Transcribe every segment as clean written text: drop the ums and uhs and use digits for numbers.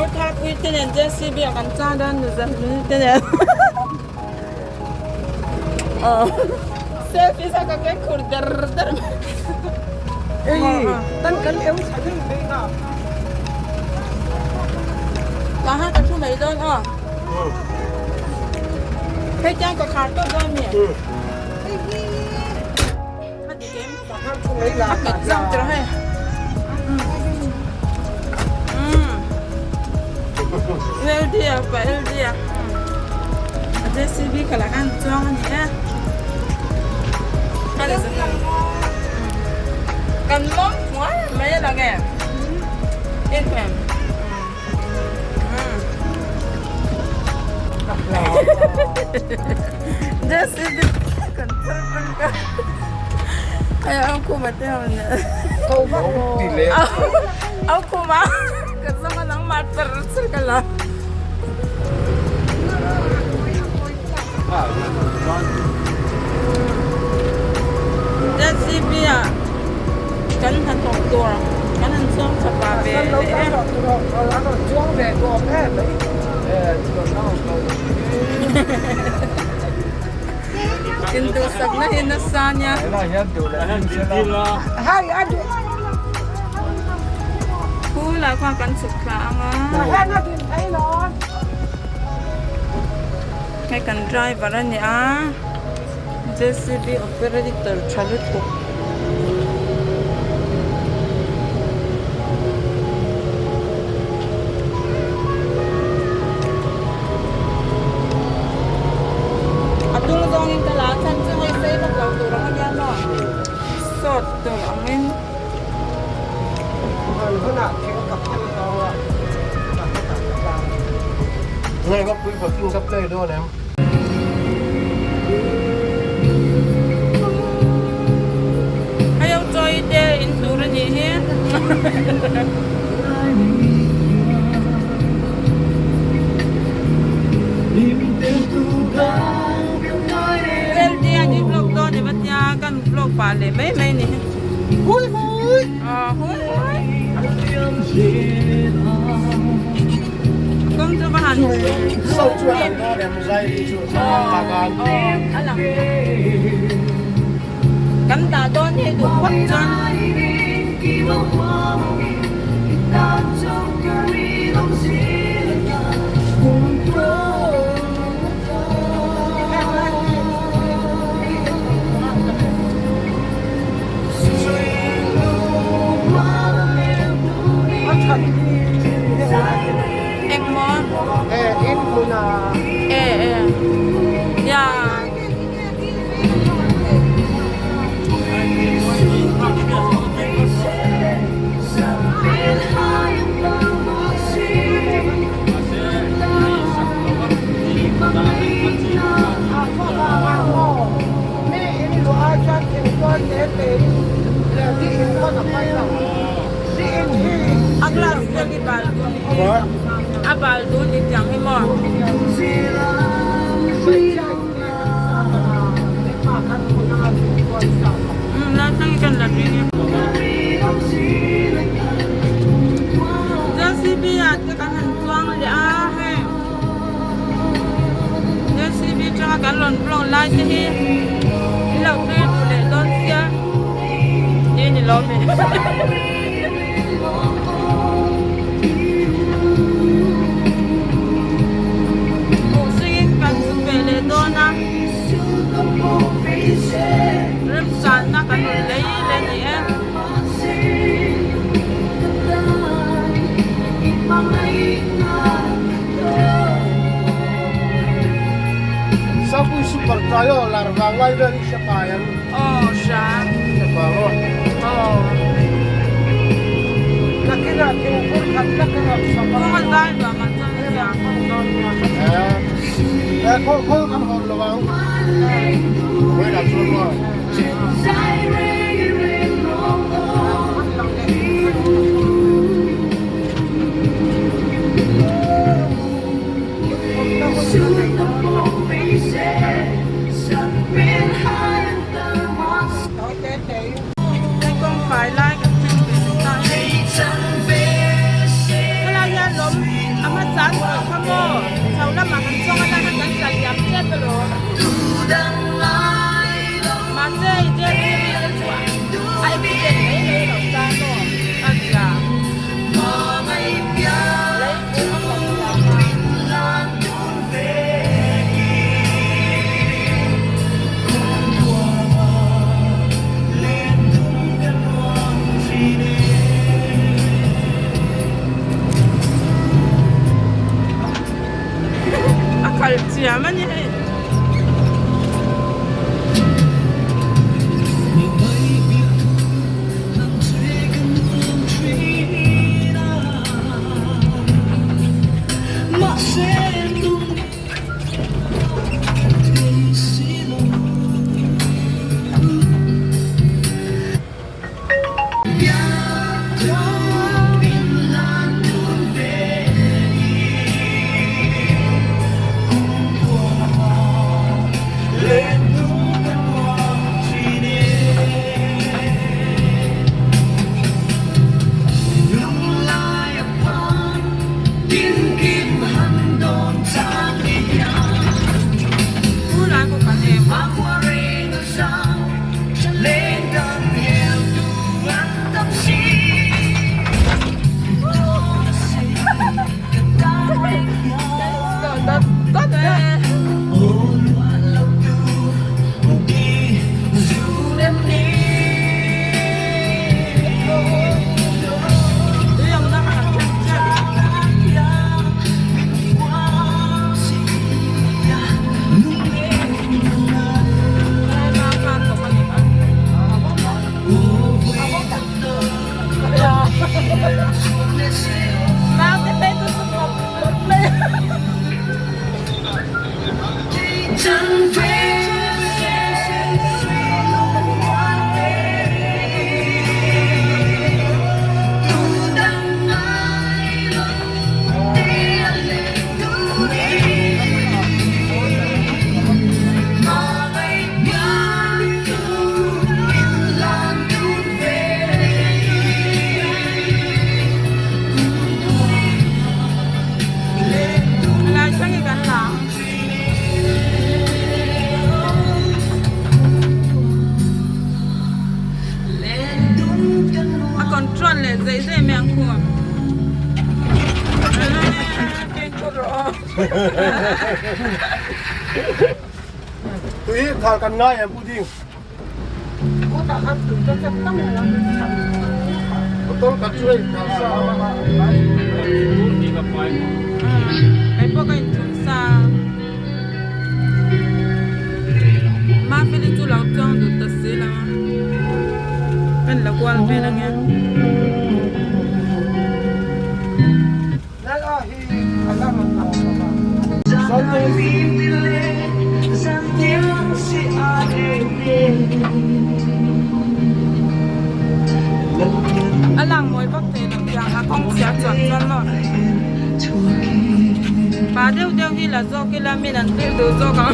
Thác uy thế nên JCB akan cadan được rằng thế nên selfie sa kakek kurder der tan kan em saja ini na lahan kan cuma itu thế trang có khát tốt hơn nhỉ mất gì kém lấy là mất răng cho hay leo đi à phải leo đi à JCB kalau kan tuang nhỉ kan kan mom quá mấy là nghe yên phèm JCB kan terbang kan ayo aku mati mana kau mau delay aku mah kesama nang mater sekali JCB à cẩn thận họcตัวcẩn thận xong sắp ba về kan lâu ta nó chuông về của phe đấy Pintu sagna inasannya. hai anh Pula aku akan suka hai nó tìm thấy nó Hai kan driver nya JCB operator chalutu. Atul dongin kalasan sa may say maglaturang kanya no. Sot to amin. nó nặng thì có cặp anh nó ngay góc quý vật kinh gấp đây đó em Ayaw joy de intura ni he. Well dia di vlog do de batya kan vlog pale mấy mấy ni. hui hui Hui. Công cho bà Hàn. sâu chưa làm đó em dây đi chụp bà con Alam. Cắn tà đón thì đủ quất chân. Em mò. em cũng là Ya. mẹ em lo aja em con em là đi em con là phải là đi em đi Aglas lagi baldo. apa Abaldo ni tiang mo. Latang ikan lagi ni. JCB at kakan tuang li he. JCB jangan kalon blong lai hi. Lau tu tu le don sia. Ni lo me. Rem sana kan lấy lên nhỉ sabu super tayo larvang lai dari siapa yang sa siapa lo laki-laki pun laki-laki sama kung magdal ba macam siya kau kan hor lo bang boleh dah suruh lo Cái con phải like cái chương trình tại đây. Cái là gia lộn lệ dễ dễ mèn khua Kinh cô rõ Tuy thằng cần ngay em pudding. Cô ta ăn từ cho chắc tâm là Tôi cắt chuối cắt sao mà. Cái bốc anh chúng sa Mà phải đi chú lão trang được tất xí là Bên là quan bên là nghe Đấy là hi khả năng là Alang mỗi bốc thì làm dạng là không sẽ chuẩn chuẩn rồi Bà đeo đeo hi là do cái làm mình ăn từ do cả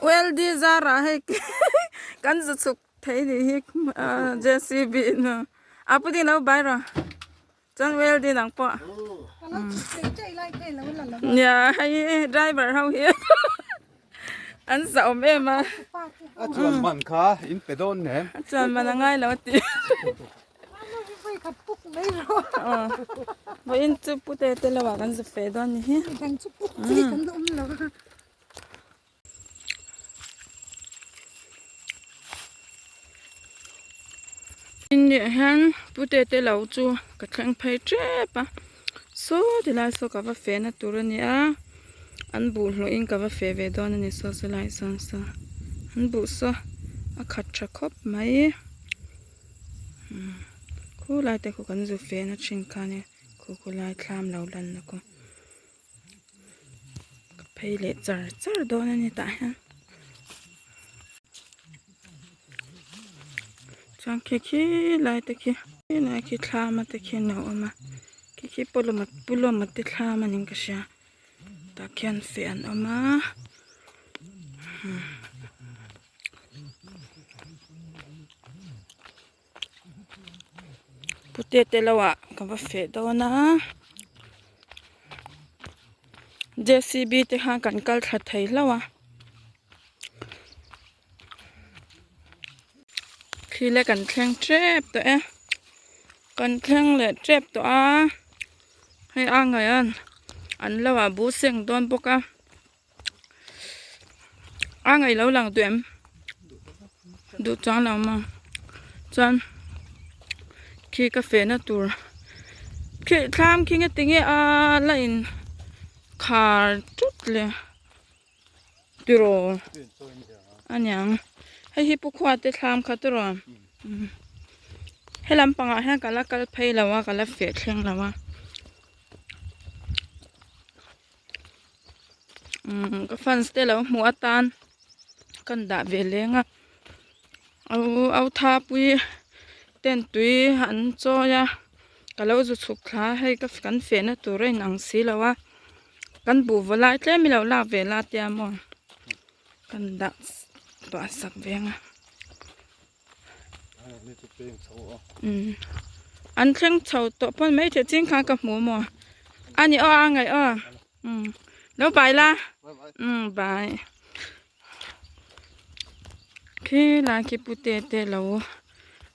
Well, đi ra ra hay căn dự sụp thấy thì JCB nữa. Áp đi nào bay ra. Chẳng well đi nắng po. Nhà hay driver how here. Anh sợ mẹ mà. Chuẩn mặn khá, in phải đôn nè. Chuẩn mà ngay là tí. Vậy in chụp bút tê là bạn sẽ phải đón nhỉ? In địa han bút tê lâu chu cái khăn phải chết ba. Số thì lại số cả phê na tu rồi nhá. Anh bù lo in cả phê về đón nên số sẽ lại sang sa. Anh bù số à khát chạc khóc mấy. Cô lại tại cô cần giúp phê nó chinh ca nè cô lại tham lâu lần nữa cô phải lệ chở đó nên tại ha chẳng cái lại tại kia này cái tham mà tại kia nào mà khi pulo mà tít ha mà những cái gì ta kian phiền ở mà putte te lawa ka va fe do na JCB te ha kan kal tha thei lawa khi le kan thleng trep to e kan thleng le trep to a hay a ngai an lawa bu seng don boka a ngai lo lang tuem du chang lang ma chan khi cà phê na tur khi tham khi nghe tiếng a là in khar chút le turo anh yang hay hi pu khwa te tham kha turo hay lam panga ha kala kal phei lawa kala fe thleng lawa ka fans te lo mu atan kan da ve lenga au tha pui ten tui han cho ya kalau zu chuk thla hay ka kan fe na tur in ang si lawa kan bu volai tle mi lo la ve la tia mo kan da ba sak venga an thleng chho to pon mai the ching kha ka mu mo ani o angai o lo bai la bai khi la ki pute te lo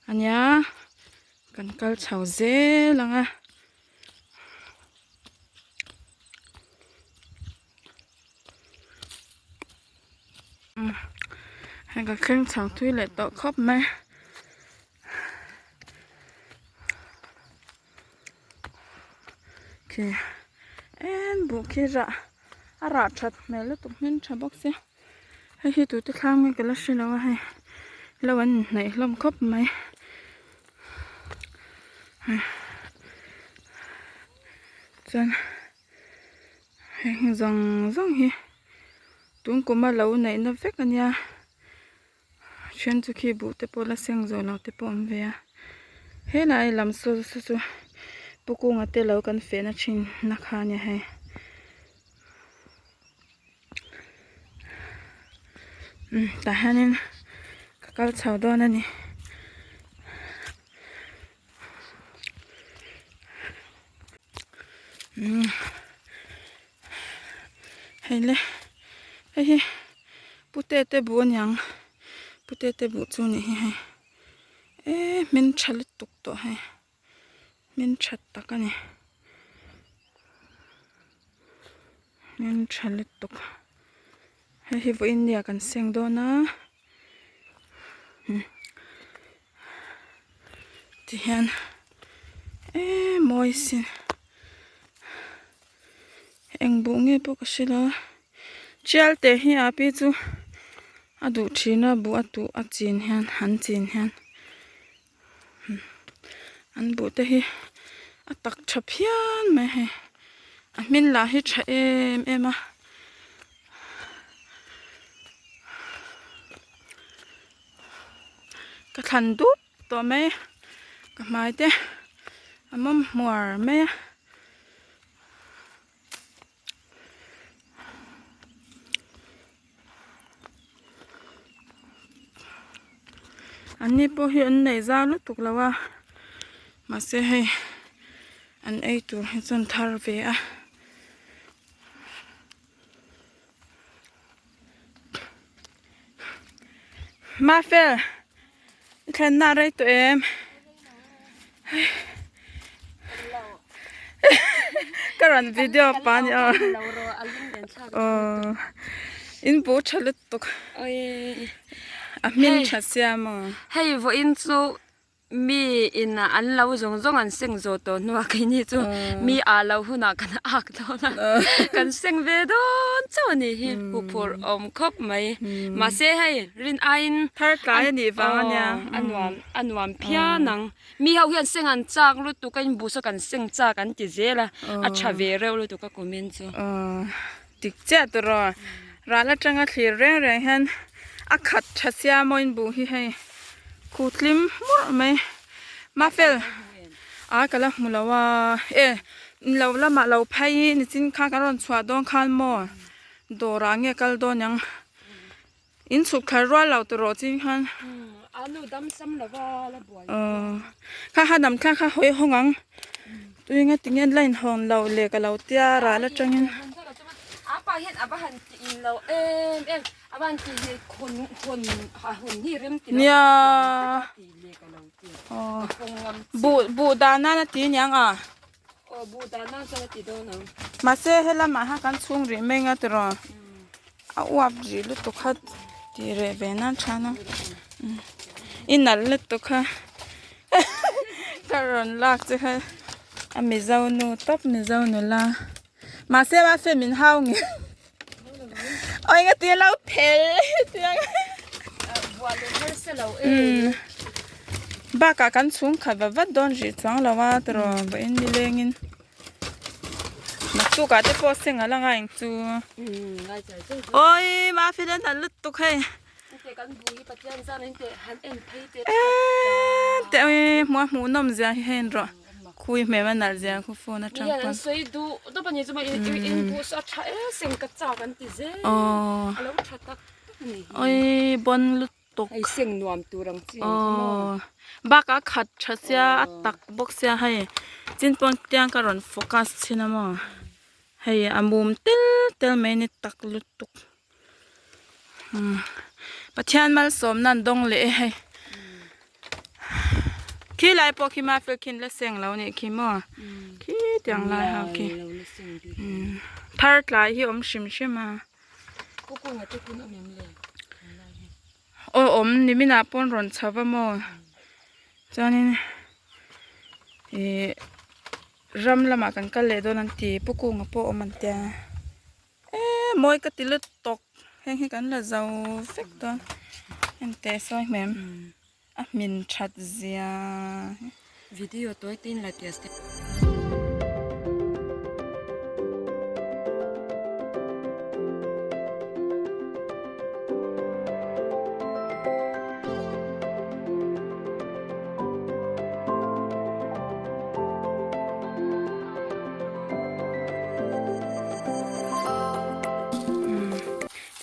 anya kan kal chho ze langa hay ka khen chho thui le to khop mai ki en bu ki ra ara that me le tu min tha box se hay hi tu te khang me kala shi lawa hay lawan nei lom khop mai chan zong zong hi tung kuma lo nei na vek ania chen chu khi bu te pola seng zo lo te pom ve a he nai lam so puku nga te lo kan fe na chin na kha nya hai ta hanin kakal chau do na ni hay le hay pute te bu nyang pute te bu chu ni hai min chalit tuk to hai min chat ta ka ni min chalit tuk hay vo india kan seng do na ti hian moi sin eng bu nge po ka shila chial te hi a pi chu adu thina bu atu a chin hian han chin hian an bu te hi a tak thap hian mai he a min la hi tha em a ka than du to mai ka mai te amom muar mai anh đi po hi an nei za lu tuk lawa ma se hay an ei tur hi chon thar ve a ma fel khen na rei to em karan video pa ni in bo chalut tuk min chasia ma hay vo in chu mi in an lo zong zong an sing zo to nuwa kai ni chu mi a lo huna kan ak do na kan sing ve don chu ni hi hu por khop mai ma se hay rin ain thar kai ni wa nya anwam phia nang mi hau hian sing an chak lu tu kan bu so kan sing cha kan ti zela a tha ve re lu tu ka comment chu tik cha to ro ra la tanga thlir re han a khat chasia moin bu hi hay kutlim mur mai ma fel a kala mulawa เราละมาเราพายนี่จินข้ากันรอนสวดดองข้านหม้อโดราเงี้ยกัลโดนยังอินสุขรัวเราตัวรจินขัน อันนู้ดำซ้ำละว่าละบัว ข้าหาดำข้าหอยห้องอังตัวยังไงติเงี้ยไล่ห้องเราเล็กเราเตี้ยราละจังยัง อาปาเห็นอาบหันตีเราอาบันตีคนที่เริ่มตี เนี่ย ตีเล็กเราตี อ๋อ คงงำ บูดานานาตียังอ่ะ บูดาน่าจะตีโดน มาเซ่ให้ละมาหากันช่วงริมไม่งัดรอเอาวับจีลุตุขัดตีเรเวนันชานะอินัลลุตุขัดการันลากจะค่ะอเมซาวนูท็อปเมซาวนูลามาเซ่ว่าเฟมินเฮาไงโอ้ยงั้นตีเราเพลตียัง บัวเลยไม่เสร็จเราบ้ากากันสูงขัดแบบโดนจีจวงเราว่าตรอแบบอินดิเลงินมาสู้กันจะพอเสียงอะไรไงจู ง่ายใจจัง โอ้ยมาฟิลนั่นลุตุกให้ แต่กันบุยปัจจัยนั้นแต่หันเอ็นเพย์ แต่มัวหมูนมจะเห็นหรอคุยแม่มันนั่นจะคุยโฟนนะจัง เนี่ย ปั นั่ น นสวยดูตัวปัญญาจะมาอินบูสอัดเสียงกระจากันติเจ้ อ๋อ แล้วชัดตักนี่ โอ้ยบนลุตุก ไอเสียงนวมตัวรังจี อ๋อบ้ากาขัดชัดเสียตักบกเสียให้จินปนเตียงการอนโฟกัสชินะมั้งให้อามุมเตลไม่นิตักลุตุกปะเทียนมาสมนั่นดงเละให้ขี้ไล่พอขี้มาฟิลกินและเสียงเราเนี่ยขี้มั่วขี้เตียงไล่ฮะขี้พาร์ทไล่ที่อมชิมชิมา กูกูงาจะคุณอมเลย โอ้อมนี่ไม่น่าปนร้อนชาวบ้านมั่วจานี่รำละมากันก็เลยโดนนันทีพวกกูงาพวกอมันเตียมวยก็ติลุตกแห้งให้กันละเจ้าฟิกตัวเห็นแต่ซอยแม่อ่ะมินชัดเสีย วิดีโอตัวตีนละเตียส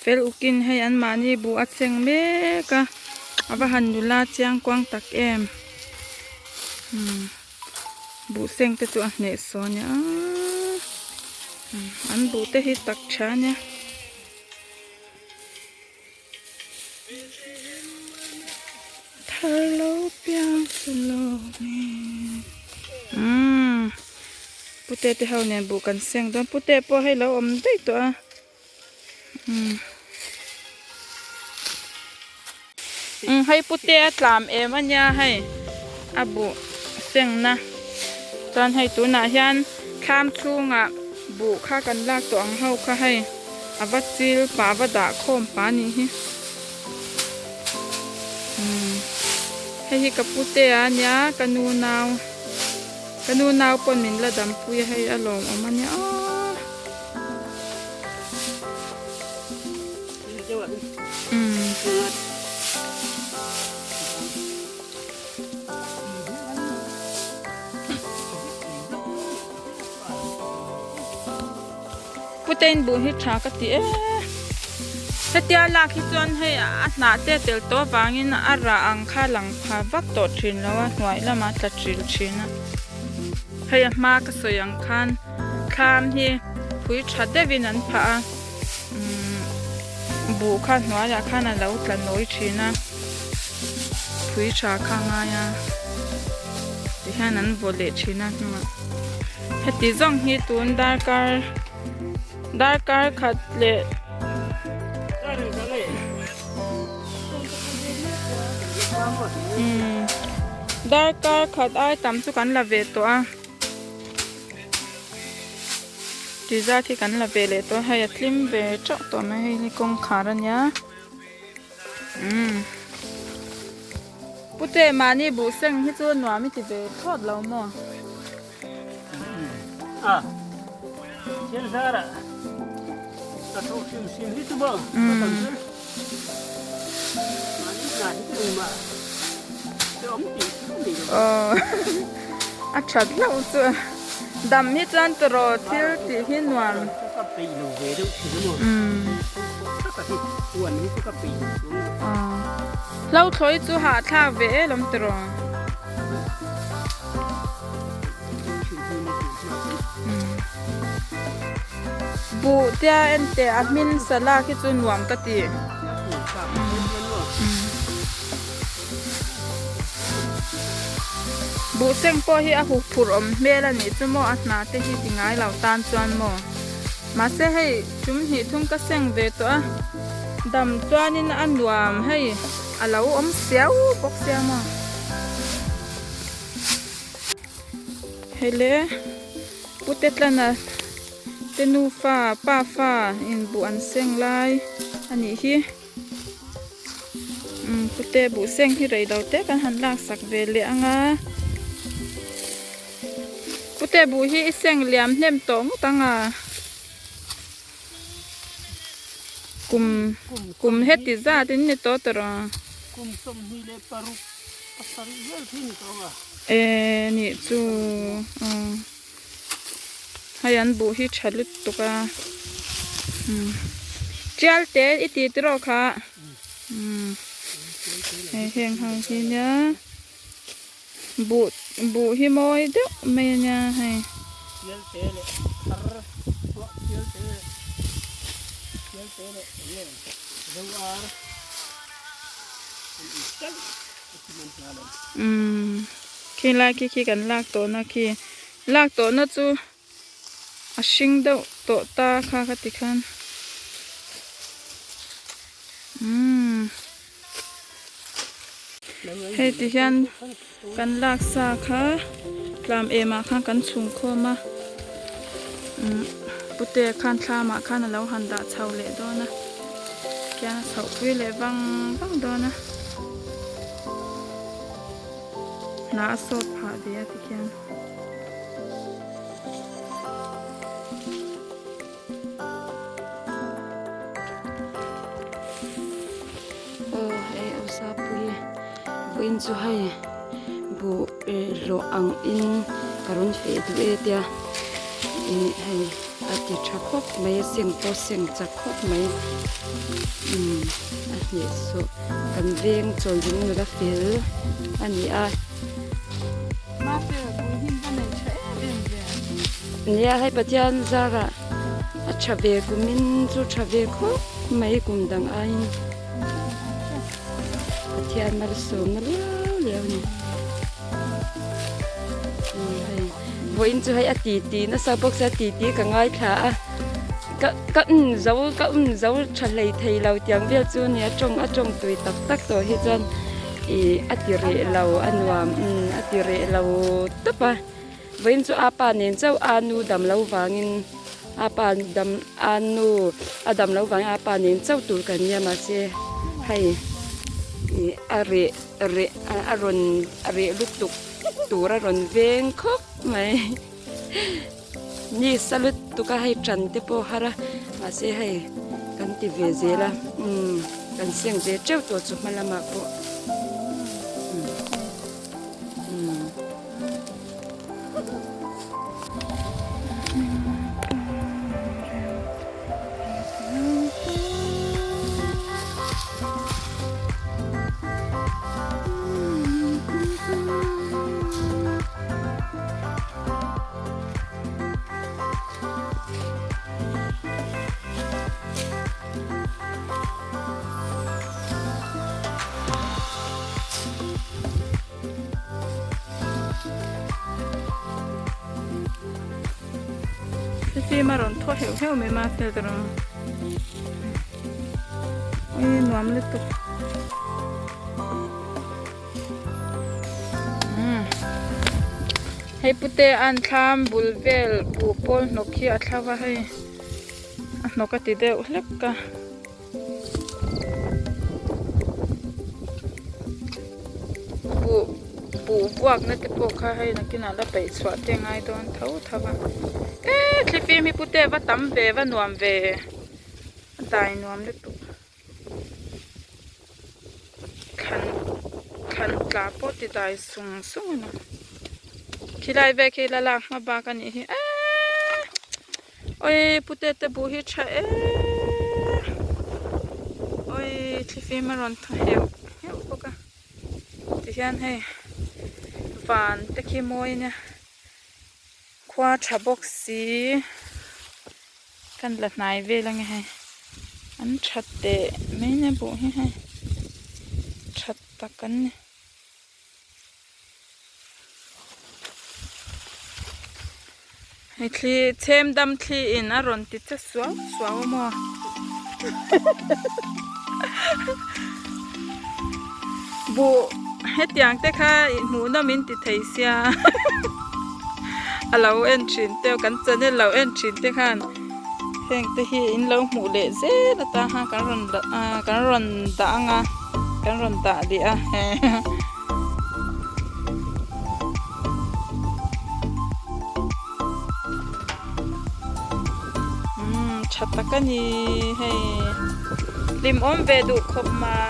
เฟลอุกินให้อันมานี่บูอัดเสียงเมกะอาบหันดูลาเจียงกวางตักบูเสียงแต่ตัวเนสโซเนี่ยอันบูเตหิตักชาเนี่ยทะเลเปียงสโลนี่ปุเตที่เขาเนี่ยบูกันเสียงตอนปุเตพอให้เราอมได้ตัวให้ปุเตะตามมันยาให้อาบุเสียงนะตอนให้ตัวหนายันข้ามช่วงบุข้ากันลากตัวอังเฮาข้าให้อาวัดจิลป่าวัดดาโคมป่านี้ให้กับปุเตะเนี่ยกันนูนาวปนมินละดำปุยให้อารมณ์ออกมาเนี่ยปุเตนบุหิชากติถ้าเตียลาคิดจวนให้นาเตเตลโตวางินอาราอังคาหลังพาวักโตชินแล้วว่าหน่วยละมาตัดจิลชินะให้มากสวยยังคันคามที่ผู้ชัดเดวินันพาบุคหน่วยละคันแล้วตัดน้อยชินะผู้ชาข้างไงที่ให้นั้นบริชินะมาให้ติจงฮิตุนดาร์การขัดเละดาร์การขัดไอตามสุกันละเวตัวที่จะที่กันละเวเลยตัวให้ทลิมเวจตัวไม่ให้กงขารันยาปุเตมานี่บุเซงที่ตัวหนัวไม่ติเวทอดเราหม้อเช่นซาระตัดทุกสิ่งที่ตัวบ้างมานี่งานที่ตัวมาเดี๋ยวผมติด อัดชัดเราตัว ดำฮิจันตรอทิลตีหินวัน ก็ปีนเวดุถึงนู่น ก็กระติกวนนี้ก็ปีน เราถอยจูหาท่าเวลำตรอบูเตียเอ็นเตอัดมินสลาคิจุนหวมกะตีบูเซ็งปอฮีอาหุผุรอมเมลันนี่จุโมอัตนาเตฮีติงายเหล่าตานจวนโมมาเซให้จุมหีทุ่งกะเซ็งเวตัวดำจวนินอันหวมให้อาเหลาอมเสียวปกเสียโมเฮเลปุเตตละนะเตนูฟ้าป้าฟ้าอินบุอันเซ็งลายอันนี้ฮีปุเตบุเซ็งที่ไรเราเตกันหันลากสักเวเลอ่ะปุเตบุฮีเซ็งเหลี่ยมเนมตงตังกุมเฮ็ดติจ้าตินนี่โตตรอ กุมสมฮีเลปารุปัสริเวลที่นี่ตรงนี่จูให้อันบุฮีฉลุตุกะเจ้าเตอิติตรอค่ะให้เฮงหางทีเนี้ยบุฮีมอยเด้อไม่เนี่ยให้เยลเตเลฮาร์ตัวเยลเตเลเนี่ยดูอาร์ขี้ลากขี้กันลากตัวนะขี้ลากตัวนะจูอาชิงเดาตัวตาข้าขัดขันให้ดิฉันกันลากซาค่ะกลามเอมาข้างกันชุงโคมาปุเตคันทามาคันแล้วหันดาเชาเละดอนะแกเชาคุยเละบังดอนะน่าสดผาเดียที่แกให้เอาซาปุยบุญจูให้บุโลอังอินการุณเฟดูเอเดียให้อาทิตย์ชักคบไม่เสียงตัวเสียงจักคบไม่อันนี้สุกันเวียงจนถึงระเฟลอันนี้มาเฟลบุหินกันเลยใช่เนี่ยให้ปัจจัยซาระชาเวกุมินจูชาเวคบไม่กุมดังอันปัจจัยมาสูงนั่นเลี้ยวนี่วันนี้จะให้อตีนะสาวพวกสตีก็ง่ายค่ะก็เจ้าเฉลยไทยเราเตียงเวียจูเนี่ยจงตุยตักตัวให้จนอติเรเราอันว่าอติเรเราตุ๊บวันนี้จะอาปาเนี่ยเจ้าอานูดำเราวางินอาปาดำอานูดำเราวางอาปาเนี่ยเจ้าตัวกันเนี่ยมาเสียให้อารมณ์ลุกตุกตัวรอนเวงคบไหมนี่สลุดตุกให้จันติโปฮาระมาเสียให้กันติเวเซละกันเสียงเจเจ้าตัวจุมาละมาโปฟีมารอนทอดเหวไม่มาเฟลตรองหนวมเลยตุกให้ปุเตอันทามบุลเวลปูปอลนกขี้อัตลาวะให้นกติเดอุเล็บกะปูบวกนั่นติโปข้าให้นักกินอะไรไปสวัสดีไงตอนเท่าทว่าคลิปมีปุเตว่าตั้มเวว่านวมเวตายนวมเลยตุขันกลาปอติตายสูงนะ ขี้ไล่เวขี้ละลากมาบากันนี่เอ๊ะโอ้ยพุเตตบูฮิชะเอ๊ะโอ้ยที่ฟิมารอนทเฮลปกะที่ยันให้ฟานตะขี้โมยเนี่ยคว้าฉบกสีกันละนายเวลังไงอันชัดเตะไม่เนี่ยบุให้ชัดตะกันเนี่ยให้คลีเทมดำคลีอินอารอนติดจะสวมัวบุเฮ็ดอย่างแต่ค่ะหมูน้ำมินติดไทยเสียเราเอ็นชินเตียวกันเจเนี่ยเราเอ็นชินเตียค่ะเพียงแต่ที่อินเราหมูเละเจ๊ละตาหากันรอนตากันรอนตาดีอ่ะชัดตะกันนี่ให้ริมอ้อมเวดุขบไม้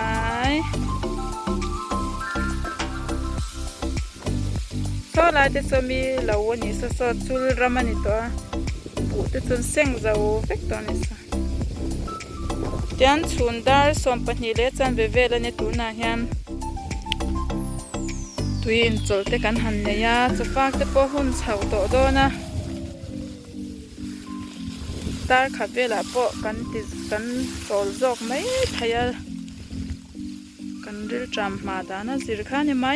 โซลาเตสมีเหล่าวันนี้สดสุลรามันนี่ตัวปูเตจนเซ็งจะโอเฟกตัวนี้ซะเดียนชุนดาร์สมปัญญาเล็จันเวเวลเนี่ยตัวน่าเห็นตัวอินโจลเตกันหันเนี่ยจะฝากเตปหุ่นเฉาโตโดนะตาขับเวลาปอกันติดกันโซลจอกไม่ทายกันเรื่องจำมาดานะสิรคานี่ไหม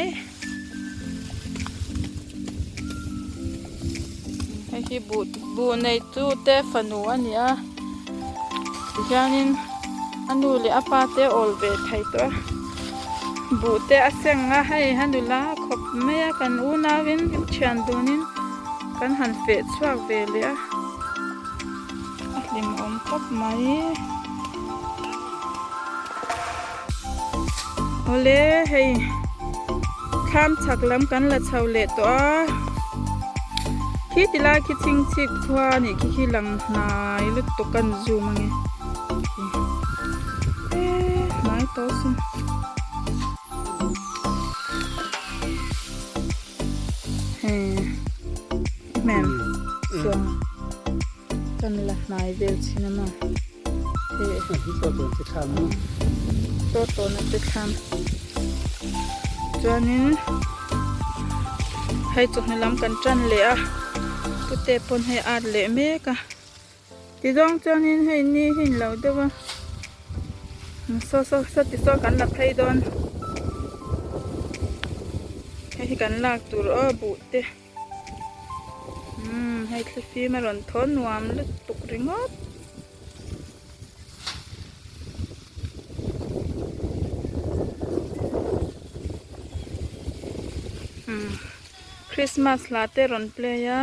ให้ที่บูในตู้เตฟันูอันเนี้ยดิฉันอันดูเลยอาปาเตออลเวทให้ตัวบูเตอเซงอ่ะให้ฮันดูละขบไม่กันอูนาวินกันเชียนดูนินกันหันเฟดสวกเวเลยอ่ะลิมอมขบไหมโอเล่ให้ข้ามฉักล้ำกันละชาวเล็ดตัวคิดละคิดจริงจิกทัวนี่คิดหลังนายลุดตกันซูมังเอ๊ะนายตัวสิเฮ้แม่ส่วนกันละนายเวลชินะมาเฮ้ที่ตัวจะทำตัวนั้นจะทำจวนนี้ให้จุกในลำกันจันเลยอ่ะปุเตปนให้อาดเละเมกะที่ดองจวนนี้ให้นี่ให้เราเดี๋ยวโซติโซกันละไพดอนให้กันลากตัวบุเตให้คลิปมารอนทอนวามลึกตุกริงอดคริสต์มาสลาเตรอนเปลยะ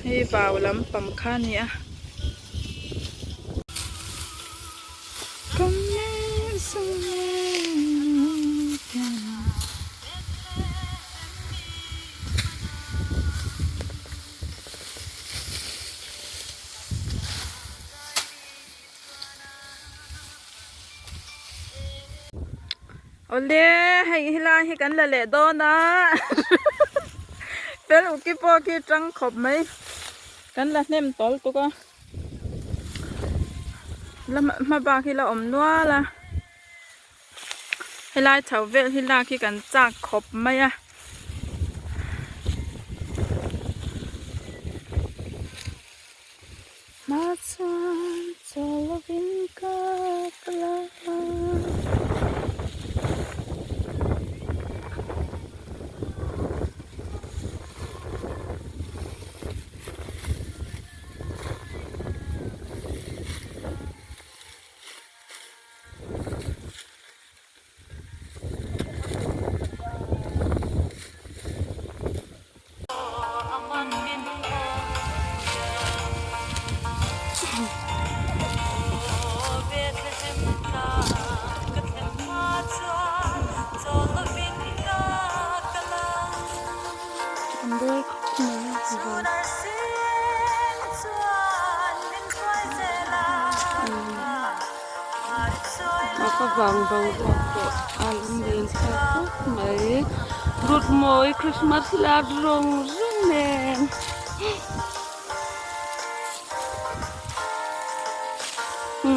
ให้บ่าวลำปั๊มข้านี่อ่ะโอเล่ให้ลาให้กันละเละโดนะเป็นอุกิปอกิจังขบไหมกันละเนมตอลตัวก็แล้วมาบาให้เราอมนัวละให้ลาเฉาเวลให้ลาให้กันจากขบไหมอะมาจวนจะลวินกากลาก็วางเบาๆก็อารมณ์เย็นสักไหม Rut moi Christmas la rong nen.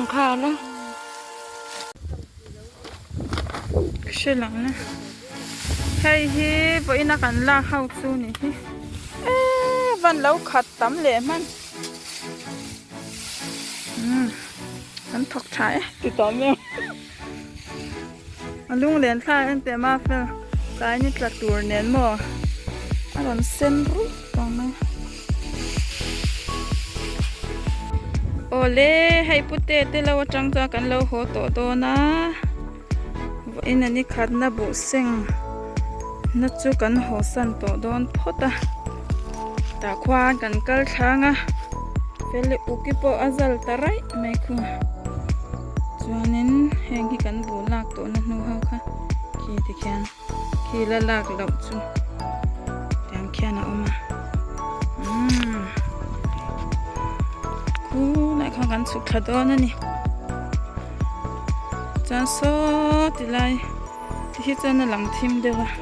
Khá đó. Sẽ lắm nè. Hay hi với nó cần la hậu su nè hi. Văn lâu khát tắm lệ man. Anh thọc trái từ tóm em. Anh lung lên khai anh té ma phê. Cái như là tour nén mò. Anh còn sen rút còn này. Ole hay putte te lo chang cha kan lo ho to na. In ani khat na bu seng. Na chu kan ho san to don phota. Ta khwa kan kal thanga. Fele ukipo azal tarai mai khu. Chuanin heng hi kan bu lak to na nu hau kha. Ki ti khan. Ki la lak lo chu. Tam khan na oma. Lại không gắn sụp thật đó nè cho số thì lại thì cho nó làm thêm được à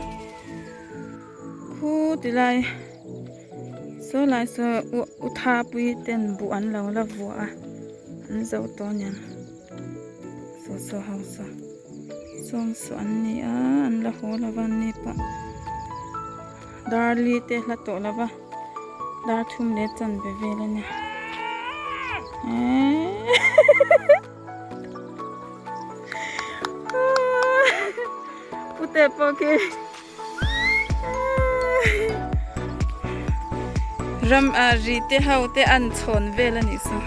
khu thì lại số lại số u tha bui tên bu ăn lâu là vua à ăn dâu to nhá số hậu số ăn nè ăn là hồ là van nè pa darli te là to là ba dar thum le chan be ve la nè Putte poke ram ri te hau te an chon vela ni so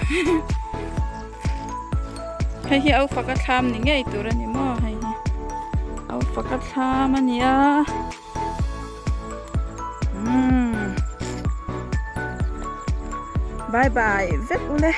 hay hi au fakat tham ni ngai tur ani mo hay hi au fakat tham ani a bye bye vet ule